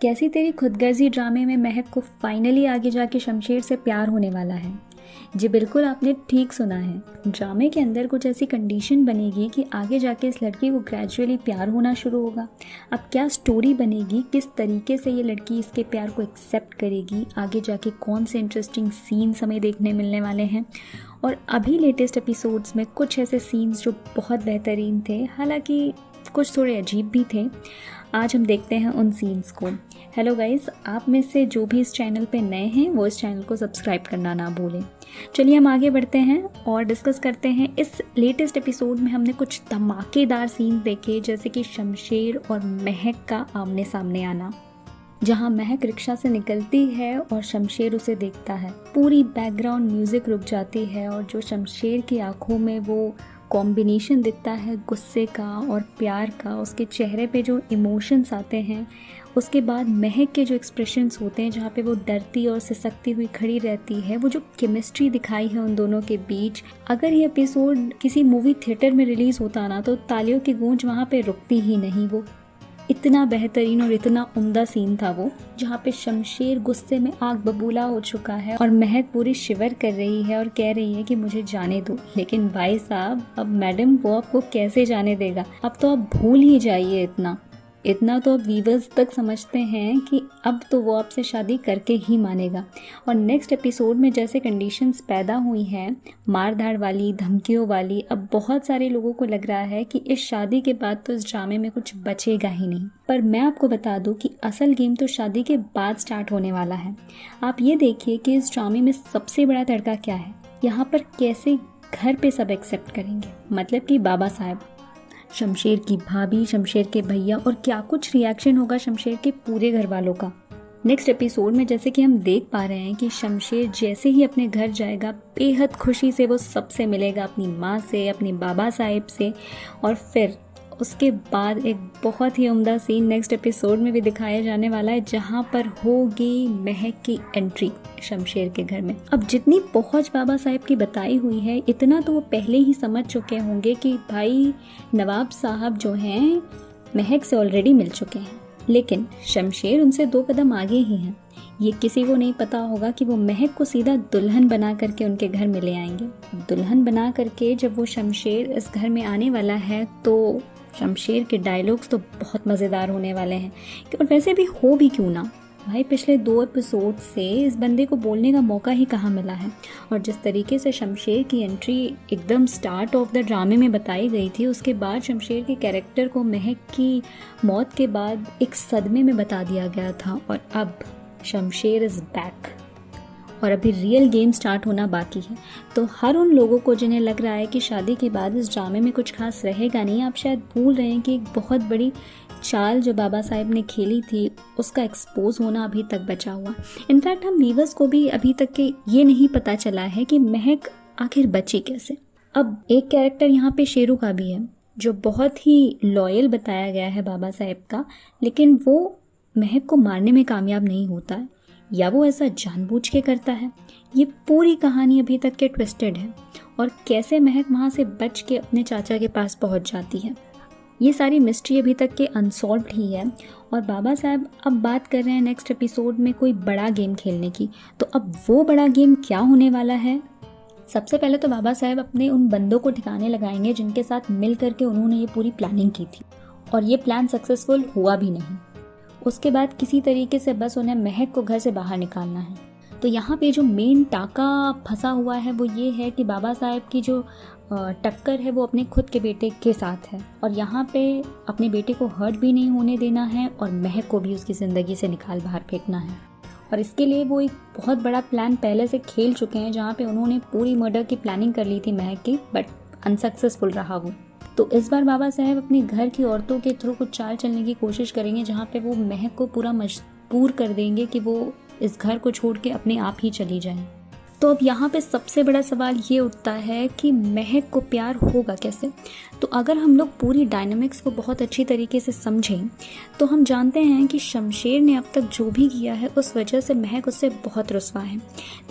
कैसी तेरी खुदगर्जी ड्रामे में महक को फाइनली आगे जाके शमशेर से प्यार होने वाला है। जी बिल्कुल, आपने ठीक सुना है। ड्रामे के अंदर कुछ ऐसी कंडीशन बनेगी कि आगे जाके इस लड़की को ग्रेजुअली प्यार होना शुरू होगा। अब क्या स्टोरी बनेगी, किस तरीके से ये लड़की इसके प्यार को एक्सेप्ट करेगी, आगे जाके कौन से इंटरेस्टिंग सीन्स हमें देखने मिलने वाले हैं। और अभी लेटेस्ट एपिसोड्स में कुछ ऐसे सीन्स जो बहुत बेहतरीन थे, हालांकि कुछ थोड़े अजीब भी थे। आज हम देखते हैं उन सीन्स को। हेलो गाइस, आप में से जो भी इस चैनल पे नए हैं वो इस चैनल को सब्सक्राइब करना ना भूलें। चलिए हम आगे बढ़ते हैं और डिस्कस करते हैं। इस लेटेस्ट एपिसोड में हमने कुछ धमाकेदार सीन देखे, जैसे कि शमशेर और महक का आमने सामने आना, जहां महक रिक्शा से निकलती है और शमशेर उसे देखता है। पूरी बैकग्राउंड म्यूजिक रुक जाती है और जो शमशेर की आंखों में वो कॉम्बिनेशन दिखता है गुस्से का और प्यार का, उसके चेहरे पे जो इमोशंस आते हैं, उसके बाद महक के जो एक्सप्रेशंस होते हैं जहाँ पे वो डरती और सिसकती हुई खड़ी रहती है, वो जो केमिस्ट्री दिखाई है उन दोनों के बीच। अगर ये एपिसोड किसी मूवी थिएटर में रिलीज़ होता ना तो तालियों की गूंज वहाँ पे रुकती ही नहीं। वो इतना बेहतरीन और इतना उम्दा सीन था वो, जहाँ पे शमशेर गुस्से में आग बबूला हो चुका है और महक पूरी शिवर कर रही है और कह रही है कि मुझे जाने दो। लेकिन भाई साहब, अब मैडम वो आपको कैसे जाने देगा? अब तो आप भूल ही जाइए। इतना तो अब वीवर्स तक समझते हैं कि अब तो वो आपसे शादी करके ही मानेगा। और नेक्स्ट एपिसोड में जैसे कंडीशंस पैदा हुई हैं, मार धाड़ वाली, धमकियों वाली, अब बहुत सारे लोगों को लग रहा है कि इस शादी के बाद तो इस ड्रामे में कुछ बचेगा ही नहीं। पर मैं आपको बता दूं कि असल गेम तो शादी के बाद स्टार्ट होने वाला है। आप ये देखिए कि इस ड्रामे में सबसे बड़ा तड़का क्या है। यहाँ पर कैसे घर पे सब एक्सेप्ट करेंगे, मतलब कि बाबा साहब, शमशेर की भाभी, शमशेर के भैया, और क्या कुछ रिएक्शन होगा शमशेर के पूरे घर वालों का। नेक्स्ट एपिसोड में जैसे कि हम देख पा रहे हैं कि शमशेर जैसे ही अपने घर जाएगा, बेहद खुशी से वो सबसे मिलेगा, अपनी माँ से, अपने बाबा साहिब से। और फिर उसके बाद एक बहुत ही उम्दा सीन नेक्स्ट एपिसोड में भी दिखाया जाने वाला है, जहाँ पर होगी महक की एंट्री शमशेर के घर में। अब जितनी पहुंच बाबा साहब की बताई हुई है, इतना तो वो पहले ही समझ चुके होंगे कि भाई नवाब साहब जो हैं महक से ऑलरेडी मिल चुके हैं, लेकिन शमशेर उनसे 2 कदम आगे ही हैं। ये किसी को नहीं पता होगा कि वो महक को सीधा दुल्हन बना करके उनके घर में ले आएंगे। दुल्हन बना करके जब वो शमशेर इस घर में आने वाला है तो शमशेर के डायलॉग्स तो बहुत मज़ेदार होने वाले हैं। और वैसे भी हो भी क्यों ना भाई, पिछले 2 एपिसोड से इस बंदे को बोलने का मौका ही कहाँ मिला है। और जिस तरीके से शमशेर की एंट्री एकदम स्टार्ट ऑफ द ड्रामे में बताई गई थी, उसके बाद शमशेर के कैरेक्टर को महक की मौत के बाद एक सदमे में बता दिया गया था। और अब शमशेर इज़ बैक और अभी रियल गेम स्टार्ट होना बाकी है। तो हर उन लोगों को जिन्हें लग रहा है कि शादी के बाद इस ड्रामे में कुछ खास रहेगा नहीं, आप शायद भूल रहे हैं कि एक बहुत बड़ी चाल जो बाबा साहब ने खेली थी उसका एक्सपोज होना अभी तक बचा हुआ। इनफैक्ट हम व्यूअर्स को भी अभी तक के ये नहीं पता चला है कि महक आखिर बची कैसे। अब एक कैरेक्टर यहाँ पे शेरू का भी है जो बहुत ही लॉयल बताया गया है बाबा साहब का, लेकिन वो महक को मारने में कामयाब नहीं होता है, या वो ऐसा जानबूझ के करता है। ये पूरी कहानी अभी तक के ट्विस्टेड है और कैसे महक वहाँ से बच के अपने चाचा के पास पहुँच जाती है, ये सारी मिस्ट्री अभी तक के अनसॉल्व्ड ही है। और बाबा साहब अब बात कर रहे हैं नेक्स्ट एपिसोड में कोई बड़ा गेम खेलने की। तो अब वो बड़ा गेम क्या होने वाला है? सबसे पहले तो बाबा साहब अपने उन बंदों को ठिकाने लगाएंगे जिनके साथ मिल करके उन्होंने ये पूरी प्लानिंग की थी, और ये प्लान सक्सेसफुल हुआ भी नहीं। उसके बाद किसी तरीके से बस उन्हें महक को घर से बाहर निकालना है। तो यहाँ पे जो मेन टाका फंसा हुआ है वो ये है कि बाबा साहब की जो टक्कर है वो अपने खुद के बेटे के साथ है, और यहाँ पे अपने बेटे को हर्ट भी नहीं होने देना है और महक को भी उसकी ज़िंदगी से निकाल बाहर फेंकना है। और इसके लिए वो एक बहुत बड़ा प्लान पहले से खेल चुके हैं, जहाँ पे उन्होंने पूरी मर्डर की प्लानिंग कर ली थी महक की, बट अनसक्सेसफुल रहा वो। तो इस बार बाबा साहब अपने घर की औरतों के थ्रू कुछ चाल चलने की कोशिश करेंगे, जहाँ पे वो महक को पूरा मजबूर कर देंगे कि वो इस घर को छोड़ के अपने आप ही चली जाए। तो अब यहाँ पे सबसे बड़ा सवाल ये उठता है कि महक को प्यार होगा कैसे। तो अगर हम लोग पूरी डायनामिक्स को बहुत अच्छी तरीके से समझें तो हम जानते हैं कि शमशेर ने अब तक जो भी किया है उस वजह से महक उससे बहुत रुस्वा है।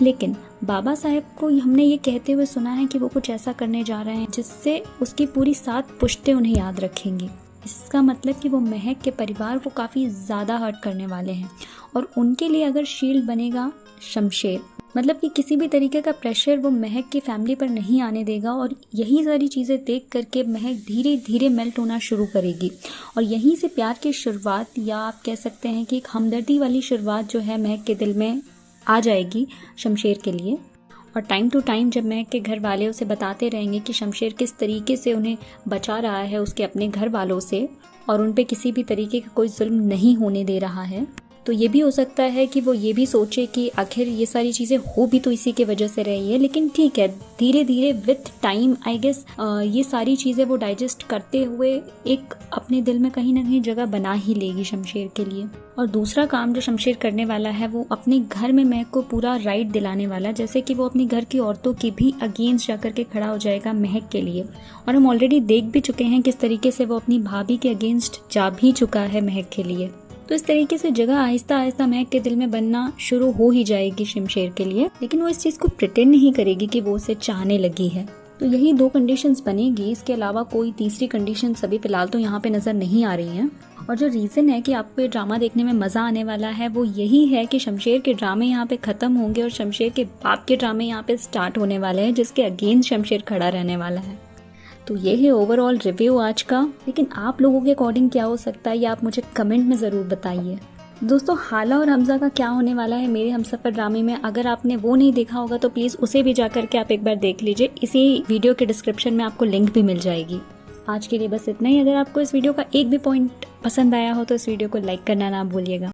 लेकिन बाबा साहब को हमने ये कहते हुए सुना है कि वो कुछ ऐसा करने जा रहे हैं जिससे उसकी पूरी 7 पुश्तें उन्हें याद रखेंगी। इसका मतलब कि वो महक के परिवार को काफ़ी ज़्यादा हर्ट करने वाले हैं। और उनके लिए अगर शील्ड बनेगा शमशेर, मतलब कि किसी भी तरीके का प्रेशर वो महक की फैमिली पर नहीं आने देगा। और यही सारी चीज़ें देख करके महक धीरे धीरे मेल्ट होना शुरू करेगी। और यहीं से प्यार की शुरुआत, या आप कह सकते हैं कि एक हमदर्दी वाली शुरुआत जो है महक के दिल में आ जाएगी शमशेर के लिए। और टाइम टू टाइम जब महक के घर वाले उसे बताते रहेंगे कि शमशेर किस तरीके से उन्हें बचा रहा है उसके अपने घर वालों से, और उन पे किसी भी तरीके का कोई जुल्म नहीं होने दे रहा है, तो ये भी हो सकता है कि वो ये भी सोचे कि आखिर ये सारी चीज़ें हो भी तो इसी की वजह से रही है। लेकिन ठीक है, धीरे धीरे विथ टाइम आई गेस ये सारी चीज़ें वो डाइजेस्ट करते हुए एक अपने दिल में कहीं ना कहीं जगह बना ही लेगी शमशेर के लिए। और दूसरा काम जो शमशेर करने वाला है, वो अपने घर में महक को पूरा राइट दिलाने वाला, जैसे कि वो अपने घर की औरतों की भी अगेंस्ट जाकर के खड़ा हो जाएगा महक के लिए। और हम ऑलरेडी देख भी चुके हैं किस तरीके से वो अपनी भाभी के अगेंस्ट जा भी चुका है महक के लिए। तो इस तरीके से जगह आहिस्ता आहिस्ता महक के दिल में बनना शुरू हो ही जाएगी शमशेर के लिए। लेकिन वो इस चीज़ को प्रिटेंड नहीं करेगी कि वो उसे चाहने लगी है। तो यही 2 कंडीशंस बनेगी, इसके अलावा कोई तीसरी कंडीशन अभी फिलहाल तो यहाँ पे नज़र नहीं आ रही है। और जो रीज़न है कि आपको ये ड्रामा देखने में मज़ा आने वाला है, वो यही है कि शमशेर के ड्रामे यहाँ पे ख़त्म होंगे और शमशेर के बाप के ड्रामे यहाँ पे स्टार्ट होने वाले हैं, जिसके अगेंस्ट शमशेर खड़ा रहने वाला है। तो ये है ओवरऑल रिव्यू आज का। लेकिन आप लोगों के अकॉर्डिंग क्या हो सकता है, ये आप मुझे कमेंट में ज़रूर बताइए। दोस्तों, हाला और हमजा का क्या होने वाला है मेरे हमसफर ड्रामे में, अगर आपने वो नहीं देखा होगा तो प्लीज़ उसे भी जा करके आप एक बार देख लीजिए। इसी वीडियो के डिस्क्रिप्शन में आपको लिंक भी मिल जाएगी। आज के लिए बस इतना ही। अगर आपको इस वीडियो का एक भी पॉइंट पसंद आया हो तो इस वीडियो को लाइक करना ना भूलिएगा।